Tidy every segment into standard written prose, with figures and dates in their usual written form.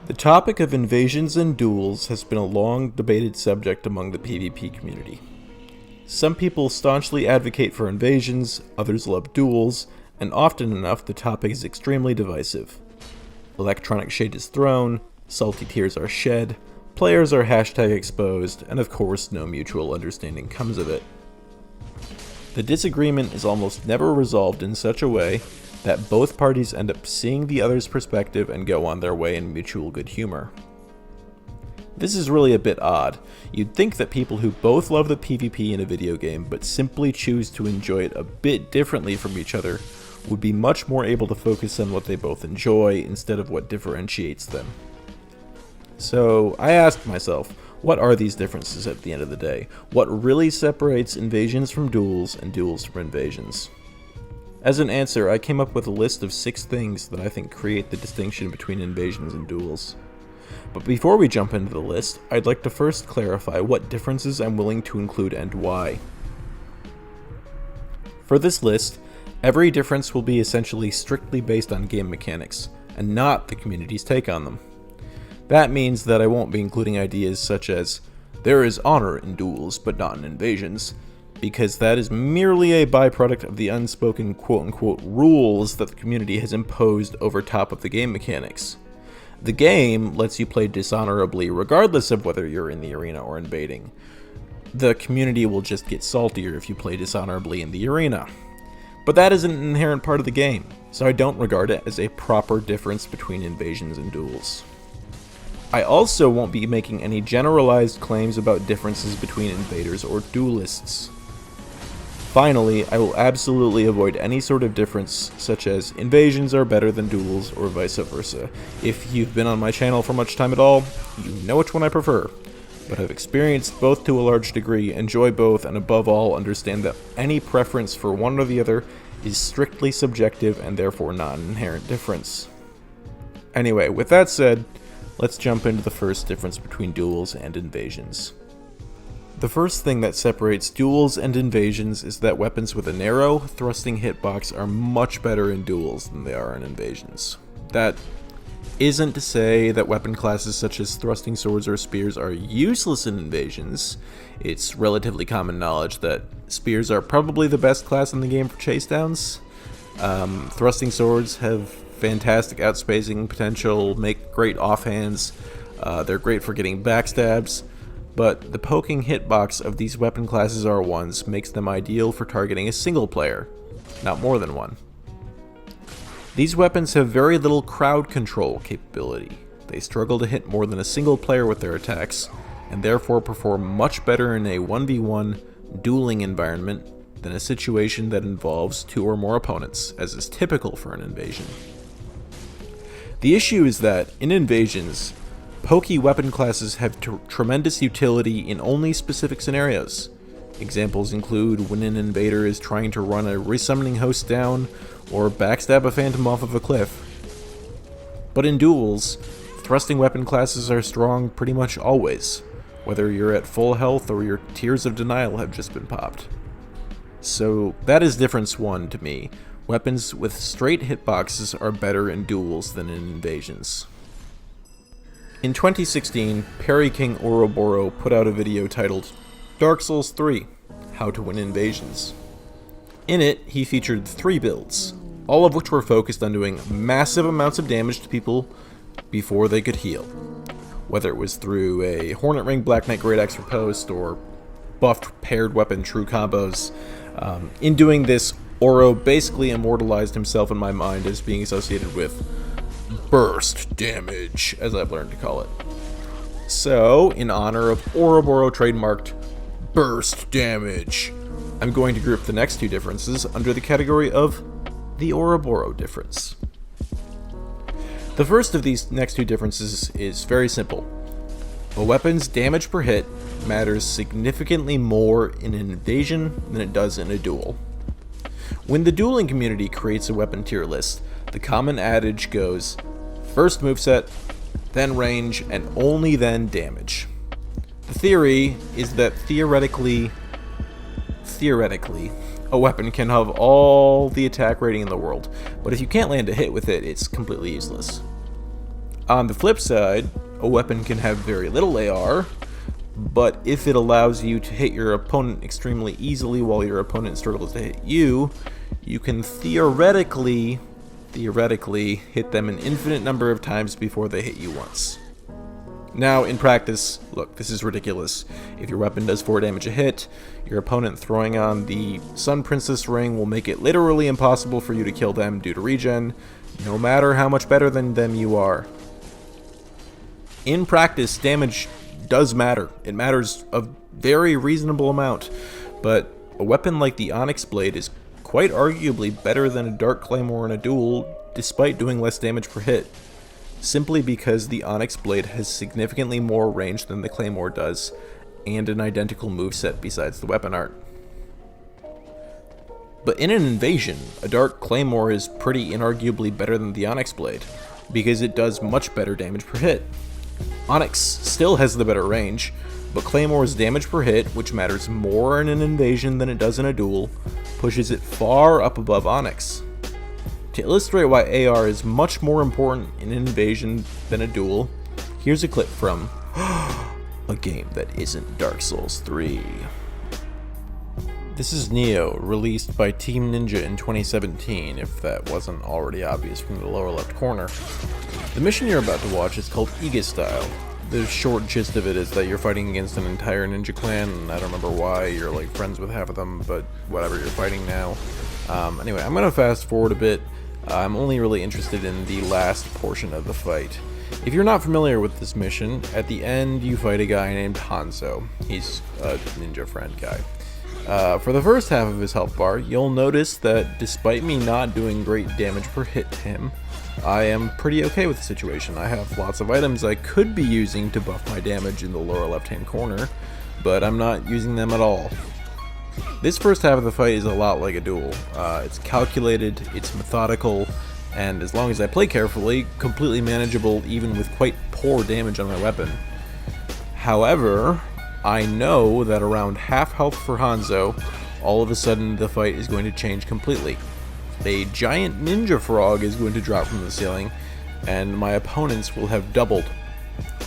The topic of invasions and duels has been a long debated subject among the PvP community. Some people staunchly advocate for invasions, others love duels, and often enough the topic is extremely divisive. Electronic shade is thrown, salty tears are shed, players are hashtag exposed, and of course no mutual understanding comes of it. The disagreement is almost never resolved in such a way that both parties end up seeing the other's perspective and go on their way in mutual good humor. This is really a bit odd. You'd think that people who both love the PvP in a video game but simply choose to enjoy it a bit differently from each other would be much more able to focus on what they both enjoy instead of what differentiates them. So I asked myself, what are these differences at the end of the day? What really separates invasions from duels and duels from invasions? As an answer, I came up with a list of 6 things that I think create the distinction between invasions and duels. But before we jump into the list, I'd like to first clarify what differences I'm willing to include and why. For this list, every difference will be essentially strictly based on game mechanics, and not the community's take on them. That means that I won't be including ideas such as, there is honor in duels but not in invasions, because that is merely a byproduct of the unspoken quote-unquote rules that the community has imposed over top of the game mechanics. The game lets you play dishonorably regardless of whether you're in the arena or invading. The community will just get saltier if you play dishonorably in the arena. But that is an inherent part of the game, so I don't regard it as a proper difference between invasions and duels. I also won't be making any generalized claims about differences between invaders or duelists. Finally, I will absolutely avoid any sort of difference, such as invasions are better than duels or vice versa. If you've been on my channel for much time at all, you know which one I prefer. But I've experienced both to a large degree, enjoy both, and above all understand that any preference for one or the other is strictly subjective and therefore not an inherent difference. Anyway, with that said, let's jump into the first difference between duels and invasions. The first thing that separates duels and invasions is that weapons with a narrow, thrusting hitbox are much better in duels than they are in invasions. That isn't to say that weapon classes such as thrusting swords or spears are useless in invasions. It's relatively common knowledge that spears are probably the best class in the game for chase downs. Thrusting swords have fantastic outspacing potential, make great offhands, they're great for getting backstabs. But the poking hitbox of these weapon classes R1s makes them ideal for targeting a single player, not more than one. These weapons have very little crowd control capability. They struggle to hit more than a single player with their attacks, and therefore perform much better in a 1v1 dueling environment than a situation that involves 2 or more opponents, as is typical for an invasion. The issue is that, in invasions, pokey weapon classes have tremendous utility in only specific scenarios. Examples include when an invader is trying to run a resummoning host down, or backstab a phantom off of a cliff. But in duels, thrusting weapon classes are strong pretty much always, whether you're at full health or your tears of denial have just been popped. So that is difference 1 to me. Weapons with straight hitboxes are better in duels than in invasions. In 2016, Perry King Ouroboros put out a video titled Dark Souls 3: How to Win Invasions. In it, he featured 3 builds, all of which were focused on doing massive amounts of damage to people before they could heal. Whether it was through a Hornet Ring Black Knight Great Axe Riposte or buffed paired weapon true combos. In doing this, Oro basically immortalized himself in my mind as being associated with burst damage, as I've learned to call it. So, in honor of Ouroboros trademarked burst damage, I'm going to group the next 2 differences under the category of the Ouroboros difference. The first of these next 2 differences is very simple. A weapon's damage per hit matters significantly more in an invasion than it does in a duel. When the dueling community creates a weapon tier list, the common adage goes, first moveset, then range, and only then damage. The theory is that theoretically, a weapon can have all the attack rating in the world, but if you can't land a hit with it, it's completely useless. On the flip side, a weapon can have very little AR, but if it allows you to hit your opponent extremely easily while your opponent struggles to hit you, you can theoretically hit them an infinite number of times before they hit you once. Now, in practice, look, this is ridiculous. If your weapon does 4 damage a hit, your opponent throwing on the Sun Princess ring will make it literally impossible for you to kill them due to regen, no matter how much better than them you are. In practice, damage does matter. It matters a very reasonable amount, but a weapon like the Onyx Blade is quite arguably better than a Dark Claymore in a duel, despite doing less damage per hit, simply because the Onyx Blade has significantly more range than the Claymore does, and an identical moveset besides the weapon art. But in an invasion, a Dark Claymore is pretty inarguably better than the Onyx Blade, because it does much better damage per hit. Onyx still has the better range, but Claymore's damage per hit, which matters more in an invasion than it does in a duel, pushes it far up above Onyx. To illustrate why AR is much more important in an invasion than a duel, here's a clip from a game that isn't Dark Souls 3. This is Neo, released by Team Ninja in 2017, if that wasn't already obvious from the lower left corner. The mission you're about to watch is called Iga Style. The short gist of it is that you're fighting against an entire ninja clan, and I don't remember why, you're like friends with half of them, but whatever, you're fighting now. Anyway, I'm gonna fast forward a bit. I'm only really interested in the last portion of the fight. If you're not familiar with this mission, at the end you fight a guy named Hanzo. He's a ninja friend guy. For the first half of his health bar, you'll notice that despite me not doing great damage per hit to him, I am pretty okay with the situation. I have lots of items I could be using to buff my damage in the lower left hand corner, but I'm not using them at all. This first half of the fight is a lot like a duel. It's calculated, it's methodical, and as long as I play carefully, completely manageable even with quite poor damage on my weapon. However, I know that around half health for Hanzo, all of a sudden the fight is going to change completely. A giant ninja frog is going to drop from the ceiling, and my opponents will have doubled.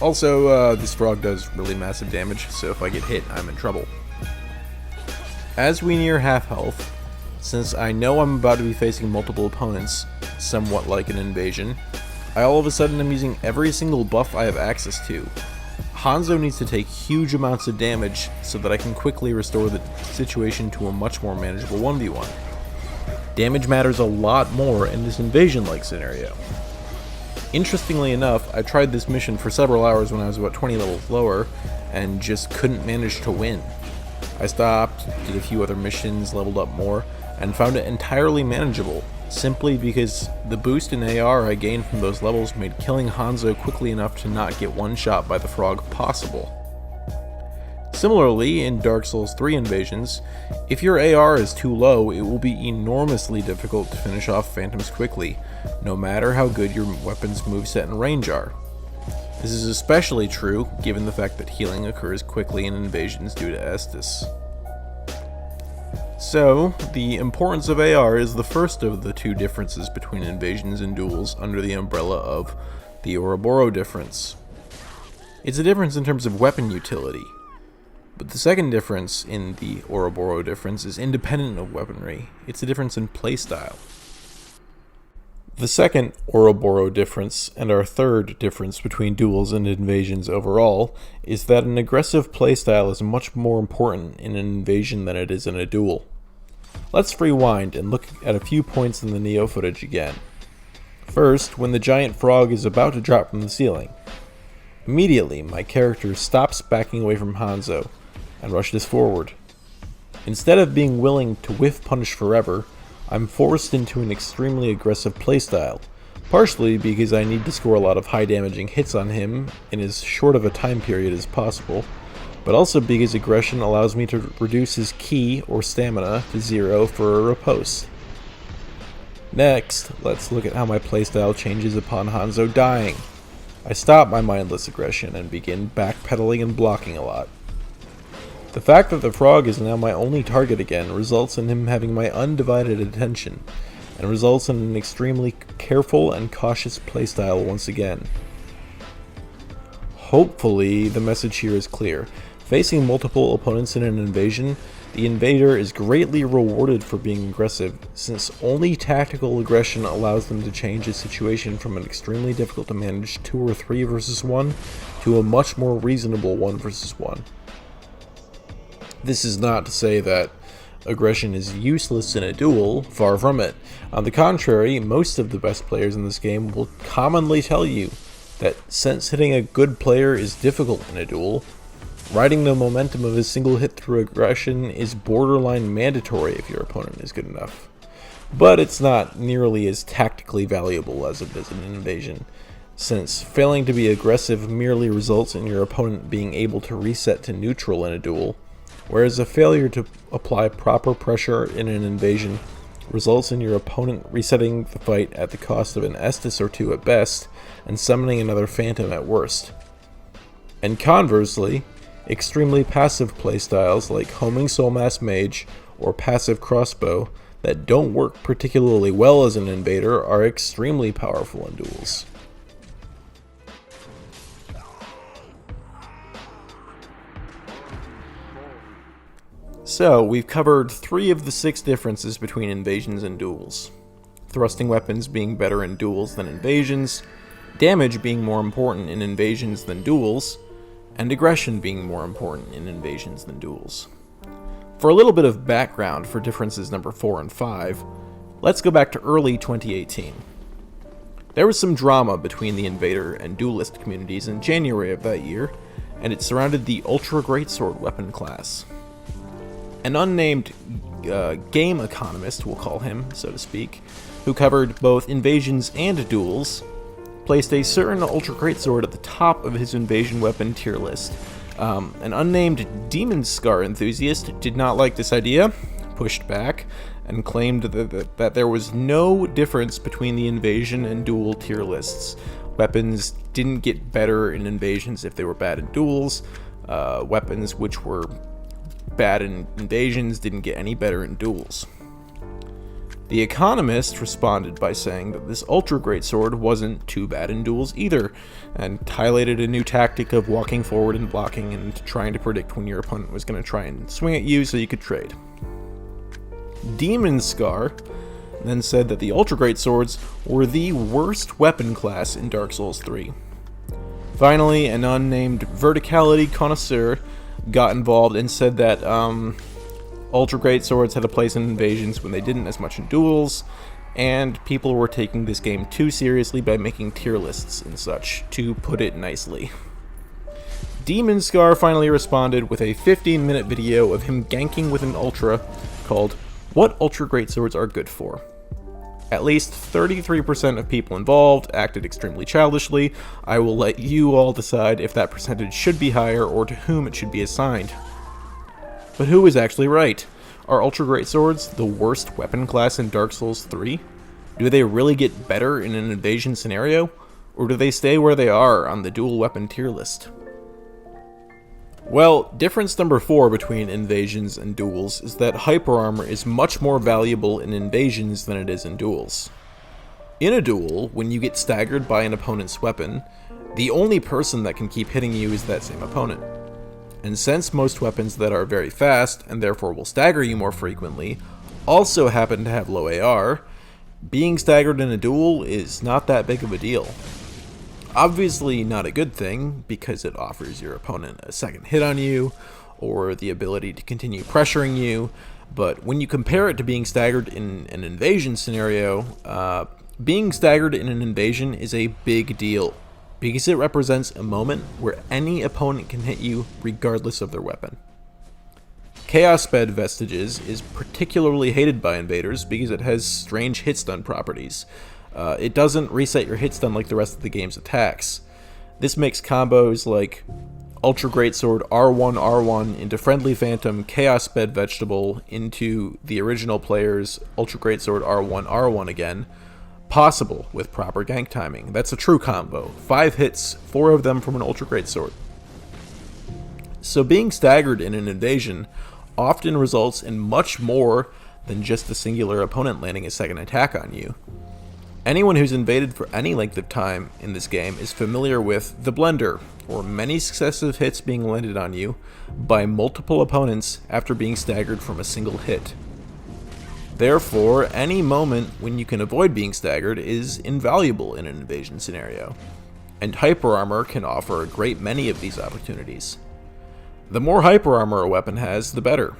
Also, this frog does really massive damage, so if I get hit, I'm in trouble. As we near half health, since I know I'm about to be facing multiple opponents, somewhat like an invasion, I all of a sudden am using every single buff I have access to. Hanzo needs to take huge amounts of damage so that I can quickly restore the situation to a much more manageable 1v1. Damage matters a lot more in this invasion-like scenario. Interestingly enough, I tried this mission for several hours when I was about 20 levels lower, and just couldn't manage to win. I stopped, did a few other missions, leveled up more, and found it entirely manageable, simply because the boost in AR I gained from those levels made killing Hanzo quickly enough to not get one shot by the frog possible. Similarly, in Dark Souls 3 invasions, if your AR is too low, it will be enormously difficult to finish off phantoms quickly, no matter how good your weapon's moveset and range are. This is especially true given the fact that healing occurs quickly in invasions due to Estus. So, the importance of AR is the first of the two differences between invasions and duels under the umbrella of the Ouroboros difference. It's a difference in terms of weapon utility. But the second difference in the Ouroboros difference is independent of weaponry. It's a difference in playstyle. The second Ouroboros difference, and our third difference between duels and invasions overall, is that an aggressive playstyle is much more important in an invasion than it is in a duel. Let's rewind and look at a few points in the Neo footage again. First, when the giant frog is about to drop from the ceiling. Immediately, my character stops backing away from Hanzo and rushes forward. Instead of being willing to whiff punish forever, I'm forced into an extremely aggressive playstyle, partially because I need to score a lot of high damaging hits on him in as short of a time period as possible, but also because aggression allows me to reduce his ki or stamina to 0 for a riposte. Next, let's look at how my playstyle changes upon Hanzo dying. I stop my mindless aggression and begin backpedaling and blocking a lot. The fact that the frog is now my only target again results in him having my undivided attention, and results in an extremely careful and cautious playstyle once again. Hopefully, the message here is clear. Facing multiple opponents in an invasion, the invader is greatly rewarded for being aggressive, since only tactical aggression allows them to change a situation from an extremely difficult to manage 2 or 3 versus 1 to a much more reasonable 1 versus 1. This is not to say that aggression is useless in a duel, far from it. On the contrary, most of the best players in this game will commonly tell you that since hitting a good player is difficult in a duel, riding the momentum of a single hit through aggression is borderline mandatory if your opponent is good enough. But it's not nearly as tactically valuable as it is in an invasion, since failing to be aggressive merely results in your opponent being able to reset to neutral in a duel, whereas a failure to apply proper pressure in an invasion results in your opponent resetting the fight at the cost of an Estus or 2 at best, and summoning another Phantom at worst. And conversely, extremely passive playstyles like Homing Soulmass Mage or Passive Crossbow that don't work particularly well as an invader are extremely powerful in duels. So, we've covered 3 of the 6 differences between invasions and duels. Thrusting weapons being better in duels than invasions, damage being more important in invasions than duels, and aggression being more important in invasions than duels. For a little bit of background for differences number 4 and 5, let's go back to early 2018. There was some drama between the invader and duelist communities in January of that year, and it surrounded the Ultra Greatsword weapon class. An unnamed game economist, we'll call him, so to speak, who covered both invasions and duels, placed a certain Ultra Greatsword at the top of his invasion weapon tier list. An unnamed Demon Scar enthusiast did not like this idea, pushed back, and claimed that there was no difference between the invasion and duel tier lists. Weapons didn't get better in invasions if they were bad in duels. Weapons which were bad in invasions didn't get any better in duels. The Economist responded by saying that this Ultra Greatsword wasn't too bad in duels either, and highlighted a new tactic of walking forward and blocking and trying to predict when your opponent was going to try and swing at you so you could trade. Demon Scar then said that the Ultra Greatswords were the worst weapon class in Dark Souls 3. Finally, an unnamed verticality connoisseur got involved and said that Ultra Greatswords had a place in invasions when they didn't as much in duels, and people were taking this game too seriously by making tier lists and such, to put it nicely. Demon Scar finally responded with a 15-minute video of him ganking with an Ultra called "What Ultra Greatswords Are Good For." At least 33% of people involved acted extremely childishly. I will let you all decide if that percentage should be higher or to whom it should be assigned. But who is actually right? Are Ultra Greatswords the worst weapon class in Dark Souls 3? Do they really get better in an invasion scenario? Or do they stay where they are on the dual weapon tier list? Well, difference number 4 between invasions and duels is that hyper armor is much more valuable in invasions than it is in duels. In a duel, when you get staggered by an opponent's weapon, the only person that can keep hitting you is that same opponent. And since most weapons that are very fast, and therefore will stagger you more frequently, also happen to have low AR, being staggered in a duel is not that big of a deal. Obviously not a good thing, because it offers your opponent a second hit on you, or the ability to continue pressuring you, but when you compare it to being staggered in an invasion scenario, being staggered in an invasion is a big deal, because it represents a moment where any opponent can hit you regardless of their weapon. Chaos Sped Vestiges is particularly hated by invaders because it has strange hit stun properties. It doesn't reset your hit stun like the rest of the game's attacks. This makes combos like Ultra Greatsword R1 into Friendly Phantom Chaos Sped Vegetable into the original player's Ultra Greatsword R1 again possible with proper gank timing. That's a true combo. 5 hits, 4 of them from an Ultra Greatsword. So being staggered in an invasion often results in much more than just a singular opponent landing a second attack on you. Anyone who's invaded for any length of time in this game is familiar with the blender, or many successive hits being landed on you by multiple opponents after being staggered from a single hit. Therefore, any moment when you can avoid being staggered is invaluable in an invasion scenario, and hyper armor can offer a great many of these opportunities. The more hyper armor a weapon has, the better.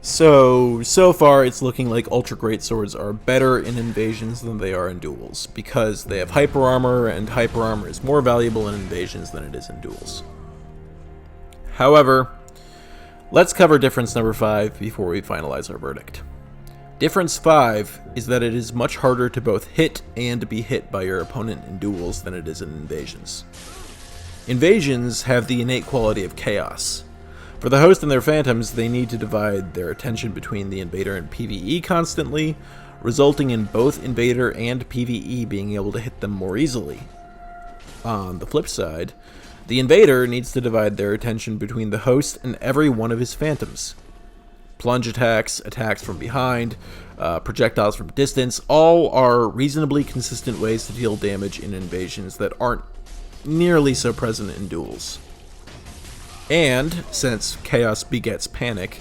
So far it's looking like ultra greatswords are better in invasions than they are in duels, because they have hyper armor, and hyper armor is more valuable in invasions than it is in duels. However, let's cover difference number 5 before we finalize our verdict. Difference 5 is that it is much harder to both hit and be hit by your opponent in duels than it is in invasions. Invasions have the innate quality of chaos. For the host and their phantoms, they need to divide their attention between the invader and PvE constantly, resulting in both invader and PvE being able to hit them more easily. On the flip side, the invader needs to divide their attention between the host and every one of his phantoms. Plunge attacks, attacks from behind, projectiles from distance, all are reasonably consistent ways to deal damage in invasions that aren't nearly so present in duels. And, since chaos begets panic,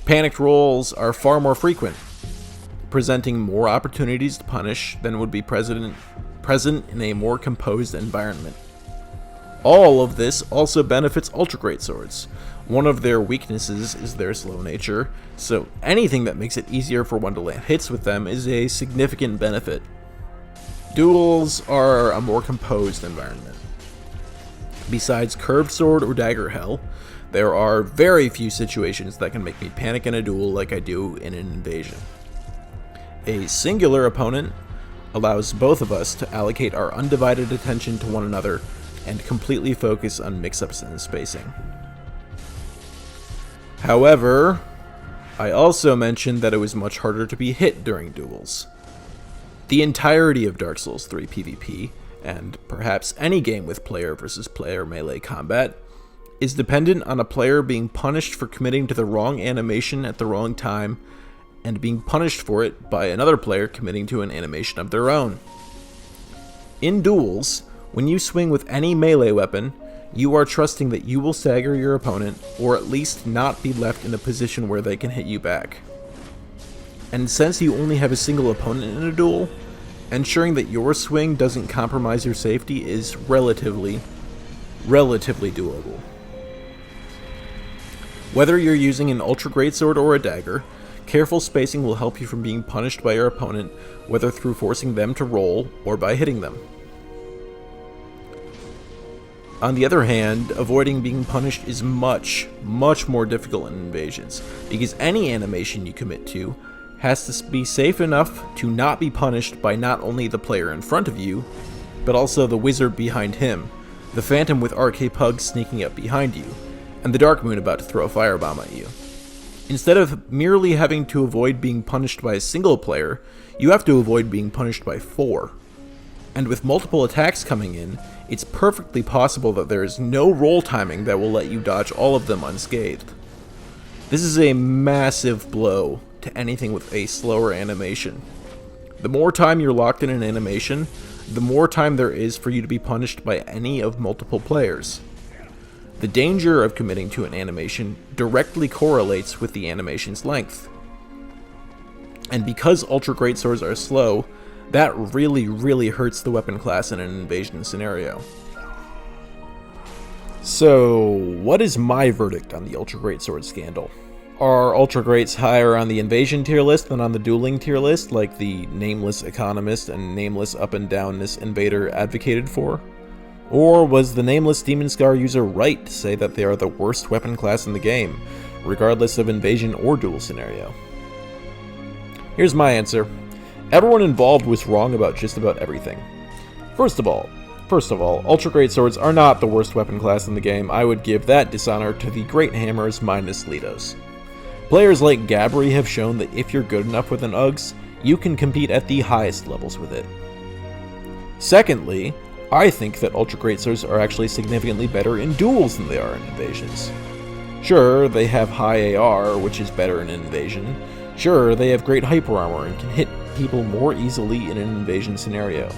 panicked rolls are far more frequent, presenting more opportunities to punish than would be present in a more composed environment. All of this also benefits ultra greatswords. One of their weaknesses is their slow nature, so anything that makes it easier for one to land hits with them is a significant benefit. Duels are a more composed environment. Besides curved sword or dagger hell, there are very few situations that can make me panic in a duel like I do in an invasion. A singular opponent allows both of us to allocate our undivided attention to one another and completely focus on mix-ups and spacing. However, I also mentioned that it was much harder to be hit during duels. The entirety of Dark Souls 3 PvP, and perhaps any game with player versus player melee combat, is dependent on a player being punished for committing to the wrong animation at the wrong time, and being punished for it by another player committing to an animation of their own. In duels, when you swing with any melee weapon, you are trusting that you will stagger your opponent, or at least not be left in a position where they can hit you back. And since you only have a single opponent in a duel, ensuring that your swing doesn't compromise your safety is relatively doable. Whether you're using an ultra greatsword or a dagger, careful spacing will help you from being punished by your opponent, whether through forcing them to roll or by hitting them. On the other hand, avoiding being punished is much more difficult in invasions, because any animation you commit to has to be safe enough to not be punished by not only the player in front of you, but also the wizard behind him, the phantom with RK Pug sneaking up behind you, and the Dark Moon about to throw a firebomb at you. Instead of merely having to avoid being punished by a single player, you have to avoid being punished by 4. And with multiple attacks coming in, it's perfectly possible that there is no roll timing that will let you dodge all of them unscathed. This is a massive blow to anything with a slower animation. The more time you're locked in an animation, the more time there is for you to be punished by any of multiple players. The danger of committing to an animation directly correlates with the animation's length. And because ultra greatswords are slow, that really hurts the weapon class in an invasion scenario. So, what is my verdict on the ultra greatsword scandal? Are ultra greats higher on the invasion tier list than on the dueling tier list, like the nameless economist and nameless up and downness invader advocated for? Or was the nameless Demon Scar user right to say that they are the worst weapon class in the game, regardless of invasion or duel scenario? Here's my answer. Everyone involved was wrong about just about everything. First of all, ultra greatswords are not the worst weapon class in the game. I would give that dishonor to the great hammers minus Lidos. Players like Gabri have shown that if you're good enough with an Uggs, you can compete at the highest levels with it. Secondly, I think that ultra greatswords are actually significantly better in duels than they are in invasions. Sure, they have high AR, which is better in invasion. Sure, they have great hyper armor and can hit people more easily in an invasion scenario.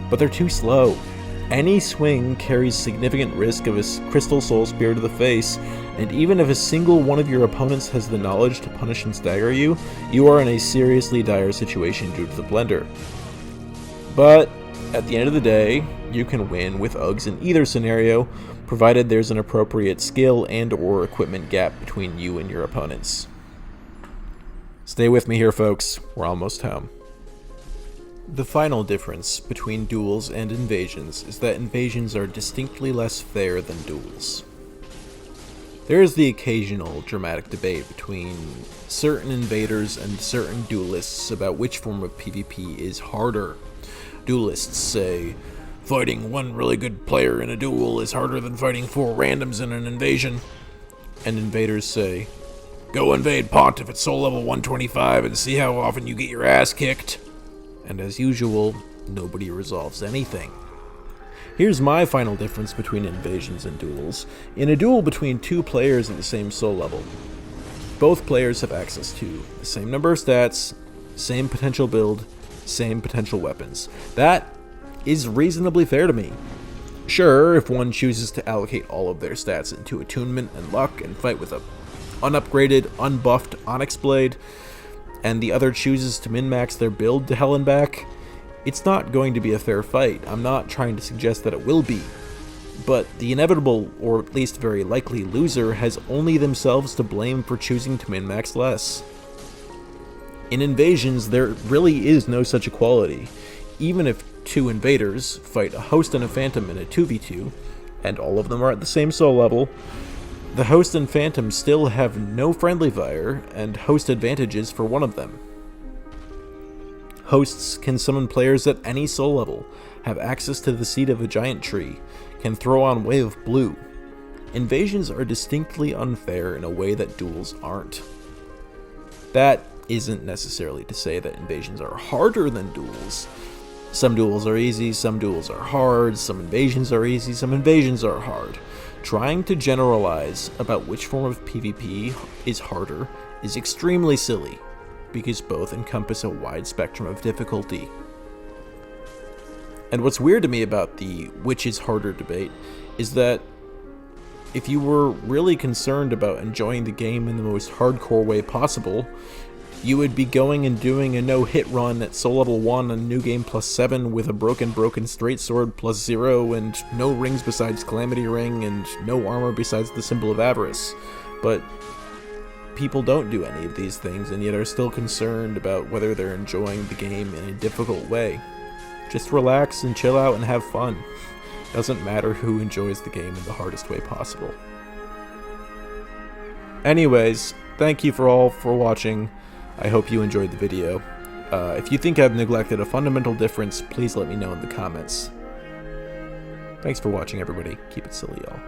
But they're too slow. Any swing carries significant risk of a Crystal Soul Spear to the face, and even if a single one of your opponents has the knowledge to punish and stagger you, you are in a seriously dire situation due to the blender. But at the end of the day, you can win with Uggs in either scenario, provided there's an appropriate skill and/or equipment gap between you and your opponents. Stay with me here, folks. We're almost home. The final difference between duels and invasions is that invasions are distinctly less fair than duels. There is the occasional dramatic debate between certain invaders and certain duelists about which form of PvP is harder. Duelists say, fighting one really good player in a duel is harder than fighting 4 randoms in an invasion. And invaders say, go invade Pontiff at soul level 125 and see how often you get your ass kicked. And as usual, nobody resolves anything. Here's my final difference between invasions and duels. In a duel between 2 players at the same soul level, both players have access to the same number of stats, same potential build, same potential weapons. That is reasonably fair to me. Sure, if one chooses to allocate all of their stats into attunement and luck and fight with a unupgraded, unbuffed Onyx Blade, and the other chooses to min-max their build to hell and back, it's not going to be a fair fight. I'm not trying to suggest that it will be. But the inevitable, or at least very likely, loser has only themselves to blame for choosing to min-max less. In invasions, there really is no such equality. Even if 2 invaders fight a host and a phantom in a 2v2, and all of them are at the same soul level, the host and phantom still have no friendly fire and host advantages for one of them. Hosts can summon players at any soul level, have access to the seed of a giant tree, can throw on Wave of Blue. Invasions are distinctly unfair in a way that duels aren't. That isn't necessarily to say that invasions are harder than duels. Some duels are easy, some duels are hard, some invasions are easy, some invasions are hard. Trying to generalize about which form of PvP is harder is extremely silly, because both encompass a wide spectrum of difficulty. And what's weird to me about the which is harder debate is that if you were really concerned about enjoying the game in the most hardcore way possible, you would be going and doing a no-hit run at soul level 1 on New Game +7 with a broken straight sword +0 and no rings besides Calamity Ring and no armor besides the symbol of avarice. But people don't do any of these things and yet are still concerned about whether they're enjoying the game in a difficult way. Just relax and chill out and have fun. Doesn't matter who enjoys the game in the hardest way possible. Anyways, thank you for watching. I hope you enjoyed the video. If you think I've neglected a fundamental difference, please let me know in the comments. Thanks for watching, everybody. Keep it silly, y'all.